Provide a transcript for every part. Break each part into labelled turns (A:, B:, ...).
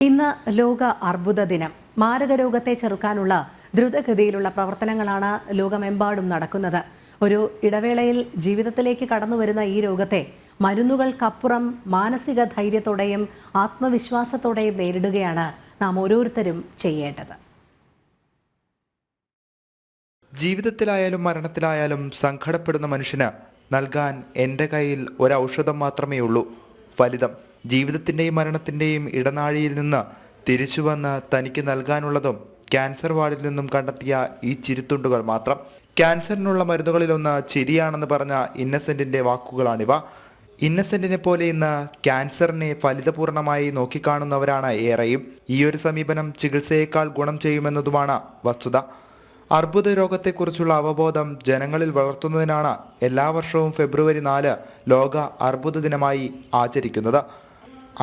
A: ഇന്ന് ലോക അർബുദ ദിനം. മാരകരോഗത്തെ ചെറുക്കാനുള്ള ദ്രുതഗതിയിലുള്ള പ്രവർത്തനങ്ങളാണ് ലോകമെമ്പാടും നടക്കുന്നത്. ഒരു ഇടവേളയിൽ ജീവിതത്തിലേക്ക് കടന്നുവരുന്ന ഈ രോഗത്തെ മരുന്നുകൾക്കപ്പുറം മാനസിക ധൈര്യത്തോടെയും ആത്മവിശ്വാസത്തോടെയും നേരിടുകയാണ് നാം ഓരോരുത്തരും ചെയ്യേണ്ടത്.
B: ജീവിതത്തിലായാലും മരണത്തിലായാലും സങ്കടപ്പെടുന്ന മനുഷ്യന് നൽകാൻ എൻ്റെ കയ്യിൽ ഒരൗഷധം മാത്രമേ ഉള്ളൂ. ഫലിതം. ജീവിതത്തിൻ്റെയും മരണത്തിൻ്റെയും ഇടനാഴിയിൽ നിന്ന് തിരിച്ചു വന്ന് തനിക്ക് നൽകാനുള്ളതും ക്യാൻസർ വാർഡിൽ നിന്നും കണ്ടെത്തിയ ഈ ചിരിത്തുണ്ടുകൾ മാത്രം. ക്യാൻസറിനുള്ള മരുന്നുകളിലൊന്ന് ചിരിയാണെന്ന് പറഞ്ഞ ഇന്നസെൻറ്റിൻ്റെ വാക്കുകളാണിവ. ഇന്നസെൻറ്റിനെ പോലെ ഇന്ന് ക്യാൻസറിനെ ഫലിതപൂർണമായി നോക്കിക്കാണുന്നവരാണ് ഏറെയും. ഈയൊരു സമീപനം ചികിത്സയേക്കാൾ ഗുണം ചെയ്യുമെന്നതുമാണ് വസ്തുത. അർബുദ രോഗത്തെക്കുറിച്ചുള്ള അവബോധം ജനങ്ങളിൽ വളർത്തുന്നതിനാണ് എല്ലാ വർഷവും ഫെബ്രുവരി 4 ലോക അർബുദ ദിനമായി ആചരിക്കുന്നത്.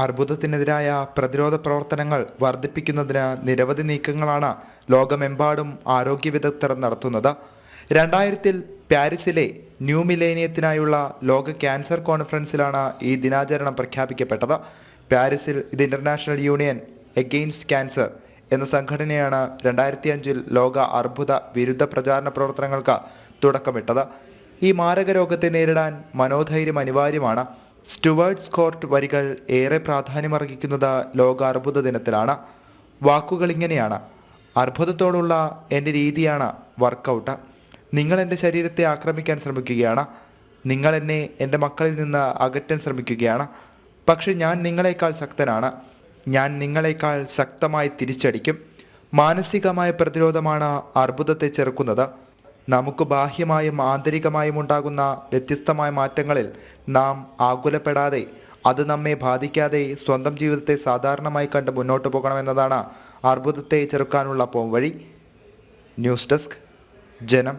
B: അർബുദത്തിനെതിരായ പ്രതിരോധ പ്രവർത്തനങ്ങൾ വർദ്ധിപ്പിക്കുന്നതിന് നിരവധി നീക്കങ്ങളാണ് ലോകമെമ്പാടും ആരോഗ്യ വിദഗ്ധർ നടത്തുന്നത്. 2000 പാരീസിലെ ന്യൂ മിലേനിയത്തിനായുള്ള ലോക ക്യാൻസർ കോൺഫറൻസിലാണ് ഈ ദിനാചരണം പ്രഖ്യാപിക്കപ്പെട്ടത്. പാരീസിൽ ഇത് ഇന്റർനാഷണൽ യൂണിയൻ എഗെയിൻസ്റ്റ് ക്യാൻസർ എന്ന സംഘടനയാണ് 2005 ലോക അർബുദ വിരുദ്ധ പ്രചാരണ പ്രവർത്തനങ്ങൾക്ക് തുടക്കമിട്ടത്. ഈ മാരക രോഗത്തെ നേരിടാൻ മനോധൈര്യം അനിവാര്യമാണ്. സ്റ്റുവർട്ട് സ്കോട്ട് വരികൾ ഏറെ പ്രാധാന്യമർഹിക്കുന്നത് ലോക അർബുദ ദിനത്തിലാണ്. വാക്കുകൾ ഇങ്ങനെയാണ്: അർബുദത്തോടുള്ള എൻ്റെ രീതിയാണ് വർക്കൗട്ട്. നിങ്ങൾ എൻ്റെ ശരീരത്തെ ആക്രമിക്കാൻ ശ്രമിക്കുകയാണ്. നിങ്ങൾ എന്നെ എൻ്റെ മക്കളിൽ നിന്ന് അകറ്റാൻ ശ്രമിക്കുകയാണ്. പക്ഷെ ഞാൻ നിങ്ങളെക്കാൾ ശക്തനാണ്. ഞാൻ നിങ്ങളെക്കാൾ ശക്തമായി തിരിച്ചടിക്കും. മാനസികമായ പ്രതിരോധമാണ് അർബുദത്തെ ചെറുക്കുന്നത്. നമുക്ക് ബാഹ്യമായും ആന്തരികമായും ഉണ്ടാകുന്ന വ്യത്യസ്തമായ മാറ്റങ്ങളിൽ നാം ആകുലപ്പെടാതെ, അത് നമ്മെ ബാധിക്കാതെ സ്വന്തം ജീവിതത്തെ സാധാരണമായി കണ്ട് മുന്നോട്ട് പോകണമെന്നതാണ് അർബുദത്തെ ചെറുക്കാനുള്ള പോംവഴി. ന്യൂസ് ഡെസ്ക്, ജനം.